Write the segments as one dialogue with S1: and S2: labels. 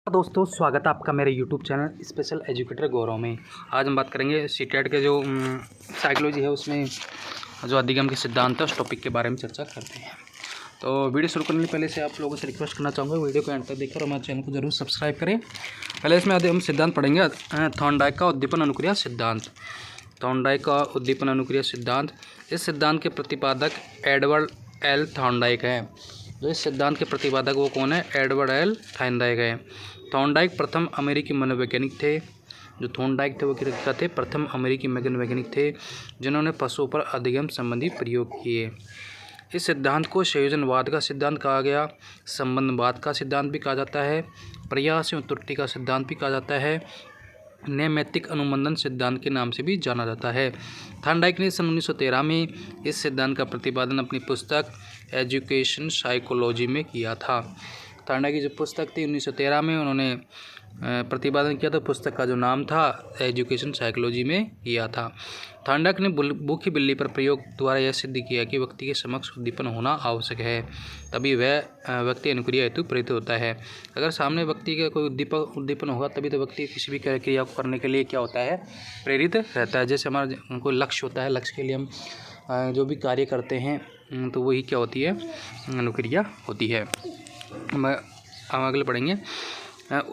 S1: दोस्तों स्वागत है आपका मेरे YouTube चैनल स्पेशल एजुकेटर गौरव में। आज हम बात करेंगे सीटेट के जो साइकोलॉजी है उसमें जो अधिगम के सिद्धांत है उस टॉपिक के बारे में चर्चा करते हैं। तो वीडियो शुरू करने से पहले से आप लोगों से रिक्वेस्ट करना चाहूँगा वीडियो को एंड तक देखकर हमारे चैनल को जरूर सब्सक्राइब करें। पहले इसमें हम सिद्धांत पढ़ेंगे थॉर्नडाइक का उद्दीपन अनुक्रिया सिद्धांत। थॉर्नडाइक का उद्दीपन अनुक्रिया सिद्धांत, इस सिद्धांत के प्रतिपादक एडवर्ड एल थॉर्नडाइक है। जो इस सिद्धांत के प्रतिपादक वो कौन है? एडवर्ड एल थॉर्नडाइक है। थॉर्नडाइक प्रथम अमेरिकी मनोवैज्ञानिक थे। जो थॉर्नडाइक थे वो क्या थे? प्रथम अमेरिकी मनोवैज्ञानिक थे जिन्होंने पशुओं पर अधिगम संबंधी प्रयोग किए। इस सिद्धांत को संयोजनवाद का सिद्धांत कहा गया, संबंधवाद का सिद्धांत भी कहा जाता है, प्रयास एवं त्रुटि का सिद्धांत भी कहा जाता है, नैमित्तिक अनुबंधन सिद्धांत के नाम से भी जाना जाता है। थॉर्नडाइक ने सन 1913 में इस सिद्धांत का प्रतिपादन अपनी पुस्तक एजुकेशन साइकोलॉजी में किया था। थॉर्नडाइक की जो पुस्तक थी 1913 में उन्होंने प्रतिपादन किया था। पुस्तक का जो नाम था एजुकेशन साइकोलॉजी में किया था। थॉर्नडाइक ने भूखी बिल्ली पर प्रयोग द्वारा यह सिद्ध किया कि व्यक्ति के समक्ष उद्दीपन होना आवश्यक है, तभी वह व्यक्ति अनुक्रिया हेतु प्रेरित होता है। अगर सामने व्यक्ति का कोई उद्दीपन होगा तभी तो व्यक्ति किसी भी क्रिया को करने के लिए क्या होता है? प्रेरित रहता है। जैसे हमारा कोई लक्ष्य होता है, लक्ष्य के लिए हम जो भी कार्य करते हैं तो वही क्या होती है? अनुक्रिया होती है। हम अगले पढ़ेंगे।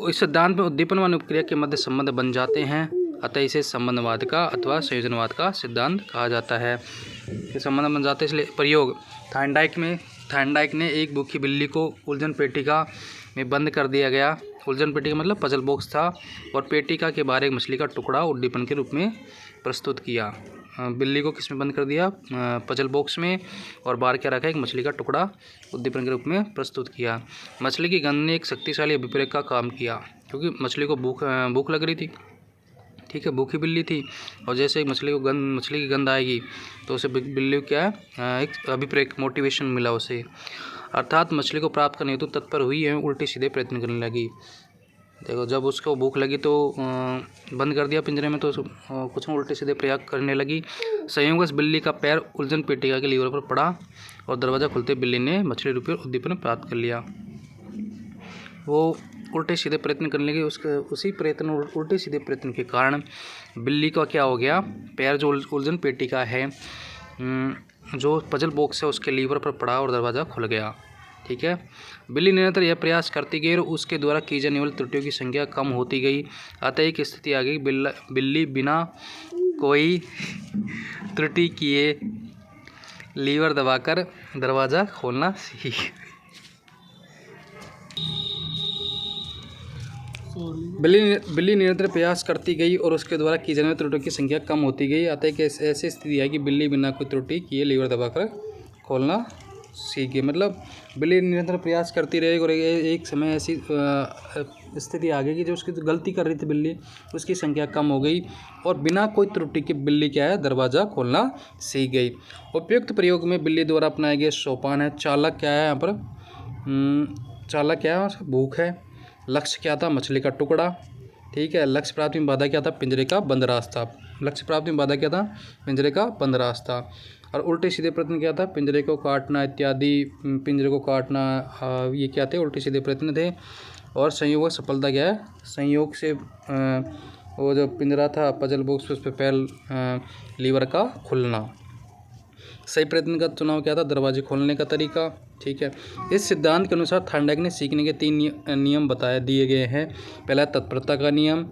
S1: इस सिद्धांत में उद्दीपन व अनुक्रिया के मध्य संबंध बन जाते हैं, अतः इसे संबंधवाद का अथवा संयोजनवाद का सिद्धांत कहा जाता है। कि संबंध बन जाते हैं इसलिए प्रयोग थॉर्नडाइक ने एक भूखी बिल्ली को उलझन पेटिका में बंद कर दिया गया। उलझन पेटिका मतलब पजल बॉक्स था और पेटिका के बाहर एक मछली का टुकड़ा उद्दीपन के रूप में प्रस्तुत किया। बिल्ली को किस में बंद कर दिया? पजल बॉक्स में, और बाहर क्या रखा? एक मछली का टुकड़ा उद्दीपन के रूप में प्रस्तुत किया। मछली की गंध ने एक शक्तिशाली अभिप्रेरक का काम किया, क्योंकि मछली को भूख लग रही थी। ठीक है, भूखी बिल्ली थी और जैसे मछली की गंध आएगी तो उसे बिल्ली को क्या है? एक अभिप्रेरक मोटिवेशन मिला उसे, अर्थात मछली को प्राप्त करने हेतु तत्पर हुई है, उल्टे सीधे प्रयत्न करने लगी। देखो, जब उसको भूख लगी तो बंद कर दिया पिंजरे में, तो कुछ उल्टे सीधे प्रयास करने लगी। संयोगवश बिल्ली का पैर उलझन पेटिका के लीवर पर पड़ा और दरवाज़ा खुलते बिल्ली ने मछली रूपी उद्दीपन प्राप्त कर लिया। वो उल्टे सीधे प्रयत्न करने लगी। उसी उल्टे सीधे प्रयत्न के कारण बिल्ली का क्या हो गया? पैर जो उलझन पेटिका है, जो पजल बॉक्स है, उसके लीवर पर पड़ा और दरवाज़ा खुल गया। ठीक है, बिल्ली निरंतर यह प्रयास करती गई और उसके द्वारा की जाने वाली त्रुटियों की संख्या कम होती गई। अतः एक स्थिति आ गई, बिल्ली बिना कोई त्रुटि किए लीवर दबाकर दरवाज़ा खोलना सीख। बिल्ली निरंतर प्रयास करती गई और उसके द्वारा की जाने वाली त्रुटियों की संख्या कम होती गई। अतः एक ऐसी स्थिति आई कि बिल्ली बिना कोई त्रुटि किए लीवर दबाकर खोलना सीख गई। मतलब बिल्ली निरंतर प्रयास करती रहेगी और एक समय ऐसी स्थिति आ गई कि जो उसकी जो गलती कर रही थी बिल्ली, उसकी संख्या कम हो गई और बिना कोई त्रुटि के बिल्ली क्या है? दरवाज़ा खोलना सीख गई। उपयुक्त प्रयोग में बिल्ली द्वारा अपनाए गए सोपान है। चालक क्या है यहाँ पर? चालक क्या है? भूख है। लक्ष्य क्या था? मछली का टुकड़ा। ठीक है, लक्ष्य प्राप्ति में बाधा क्या था? पिंजरे का बंद रास्ता। लक्ष्य प्राप्ति में बाधा क्या था? पिंजरे का बंद रास्ता। और उल्टे सीधे प्रयत्न क्या था? पिंजरे को काटना इत्यादि। पिंजरे को काटना, ये क्या थे? उल्टे सीधे प्रयत्न थे। और संयोग सफलता क्या है? संयोग से वो जो पिंजरा था पजल बॉक्स, उस पर पैर लीवर का खुलना। सही प्रयत्न का चुनाव क्या था? दरवाजे खोलने का तरीका। ठीक है, इस सिद्धांत के अनुसार थॉर्नडाइक ने सीखने के 3 नियम दिए गए हैं। पहला तत्परता का नियम।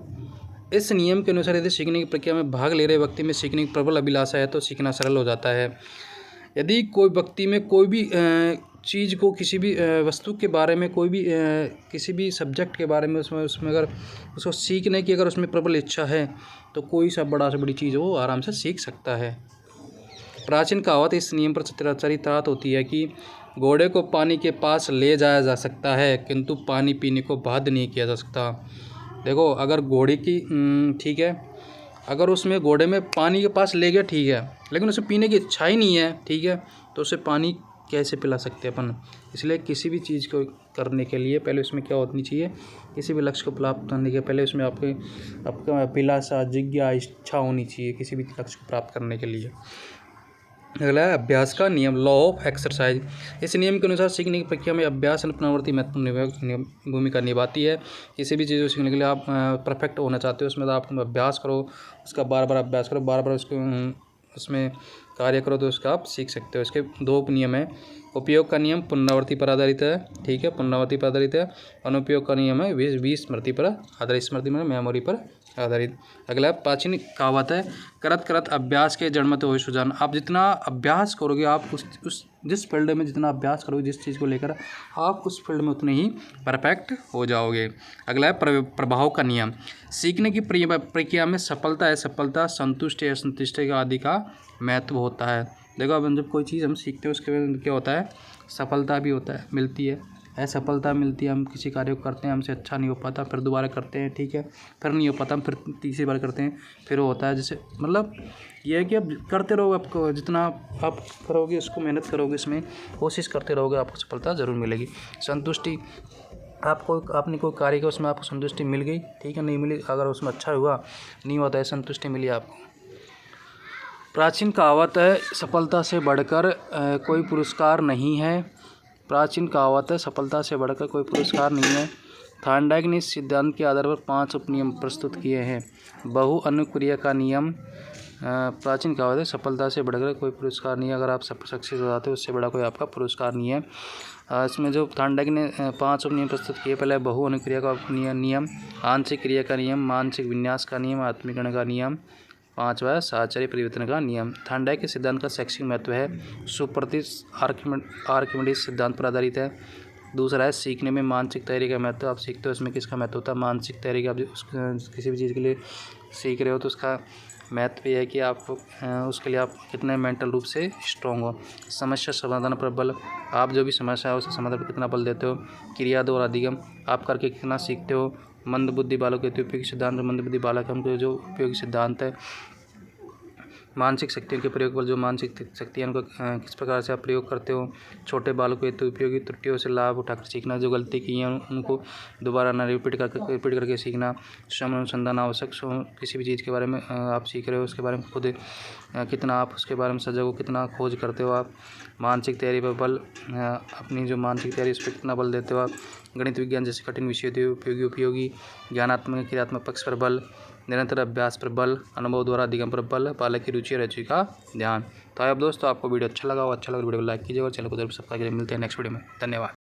S1: इस नियम के अनुसार यदि सीखने की प्रक्रिया में भाग ले रहे व्यक्ति में सीखने की प्रबल अभिलाषा है तो सीखना सरल हो जाता है। यदि कोई व्यक्ति में कोई भी चीज़ को, किसी भी वस्तु के बारे में, कोई भी किसी भी सब्जेक्ट के बारे में उसमें अगर उसको सीखने की अगर उसमें प्रबल इच्छा है तो कोई सा बड़ा से बड़ी चीज़ वो आराम से सीख सकता है। प्राचीन कहावत इस नियम पर चरितार्थ होती है कि घोड़े को पानी के पास ले जाया जा सकता है किंतु पानी पीने को बाध्य नहीं किया जा सकता। देखो, अगर घोड़े की ठीक है, अगर उसमें घोड़े में पानी के पास ले गया, ठीक है, लेकिन उसे पीने की इच्छा ही नहीं है, ठीक है, तो उसे पानी कैसे पिला सकते हैं अपन? इसलिए किसी भी चीज़ को करने के लिए पहले उसमें क्या होनी चाहिए? किसी भी लक्ष्य को प्राप्त करने के पहले उसमें आपका अभिलाषा, जिज्ञासा, इच्छा होनी चाहिए किसी भी लक्ष्य को प्राप्त करने के लिए। अगला है अभ्यास का नियम, लॉ ऑफ एक्सरसाइज। इस नियम के अनुसार सीखने की प्रक्रिया में अभ्यास और पुनरावृत्ति महत्वपूर्ण भूमिका निभाती है। किसी भी चीज़ को सीखने के लिए आप परफेक्ट होना चाहते हो, उसमें तो आप अभ्यास करो, उसका बार बार अभ्यास करो, बार बार उसको उसमें कार्य करो, तो उसका आप सीख सकते हो। इसके 2 नियम है। उपयोग का नियम पुनरावृत्ति पर आधारित है, ठीक है, पुनरावृत्ति पर आधारित है। अनुपयोग का नियम है स्मृति पर आधारित, स्मृति में मेमोरी पर आधारित। अगला प्राचीन कहावत है, करत करत अभ्यास के जड़मत होय सुजान। आप जितना अभ्यास करोगे, आप उस जिस फील्ड में जितना अभ्यास करोगे, जिस चीज़ को लेकर, आप उस फील्ड में उतने ही परफेक्ट हो जाओगे। अगला है प्रभाव का नियम। सीखने की प्रक्रिया में सफलता संतुष्टि असंतुष्टि आदि का महत्व होता है। देखो, अब जब कोई चीज़ हम सीखते हैं, उसके बाद क्या होता है, सफलता भी होता है, मिलती है, असफलता मिलती है। हम किसी कार्य को करते हैं, हमसे अच्छा नहीं हो पाता, फिर दोबारा करते हैं, ठीक है, फिर नहीं हो पाता, हम फिर तीसरी बार करते हैं, फिर वो होता है। जैसे मतलब ये है कि अब करते रहोगे, आपको जितना आप करोगे, उसको मेहनत करोगे, इसमें कोशिश करते रहोगे, आपको सफलता ज़रूर मिलेगी। संतुष्टि, आपने कोई कार्य किया, उसमें आपको संतुष्टि मिल गई, ठीक है, नहीं मिली, अगर उसमें अच्छा हुआ, नहीं होता है, संतुष्टि मिली आपको। प्राचीन कहावत है, सफलता से बढ़कर कोई पुरस्कार नहीं है। प्राचीन कहावत है, सफलता से बढ़कर कोई पुरस्कार नहीं है। थॉर्नडाइक ने इस सिद्धांत के आधार पर 5 उपनियम प्रस्तुत किए हैं। बहु अनुक्रिया का नियम, प्राचीन कहावत है, सफलता से बढ़कर कोई पुरस्कार नहीं है। अगर आप सक्सेस हो जाते हो, उससे बड़ा कोई आपका पुरस्कार नहीं है। इसमें जो थॉर्नडाइक ने 5 उपनियम प्रस्तुत किए, पहले बहु अनुक्रिया का नियम, आंशिक क्रिया का नियम, मानसिक विन्यास का नियम, आत्मीकरण का नियम, 5वां है साहचर्य परिवर्तन का नियम। थॉर्नडाइक के सिद्धांत का शैक्षिक महत्व है, सुप्रसिद्ध आर्किमिडीज सिद्धांत पर आधारित है। दूसरा है सीखने में मानसिक तैयारी का महत्व। आप सीखते हो, इसमें किसका महत्व होता है, मानसिक तैयारी का। आप किसी भी चीज़ के लिए सीख रहे हो, तो उसका महत्व ये है कि आप उसके लिए आप कितने मेंटल रूप से स्ट्रॉन्ग हो। समस्या समाधान पर बल, आप जो भी समस्या है, उसके समाधान पर कितना बल देते हो। क्रिया दो और अधिगम, आप करके कितना सीखते हो। मंद बुद्धि बालक के उपयोगी सिद्धांत, मंद बुद्धि बालक हमको जो उपयोगी सिद्धांत है। मानसिक शक्तियों के प्रयोग पर, जो मानसिक शक्तियाँ उनको किस प्रकार से आप प्रयोग करते हो। छोटे बालकों के हेतु उपयोगी त्रुटियों से लाभ उठाकर सीखना, जो गलती की है उनको दोबारा ना रिपीट करके सीखना। स्वयं अनुसंधान आवश्यक, किसी भी चीज़ के बारे में आप सीख रहे हो, उसके बारे में खुद कितना आप उसके बारे में सजग हो, कितना खोज करते हो आप। मानसिक तैयारी पर बल, अपनी जो मानसिक तैयारी उस पर कितना बल देते हो आप। गणित विज्ञान जैसे कठिन विषय उपयोगी ज्ञानात्मक क्रियात्मक पक्ष पर बल, निरंतर अभ्यास पर बल, अनुभव द्वारा अधिगम पर बल, बालक की रुचि और रुचि का ध्यान। तो अब दोस्तों, आपको वीडियो अच्छा लगा वीडियो को लाइक कीजिएगा और चैनल को जरूर सब्सक्राइब कीजिए। मिलते हैं नेक्स्ट वीडियो में, धन्यवाद।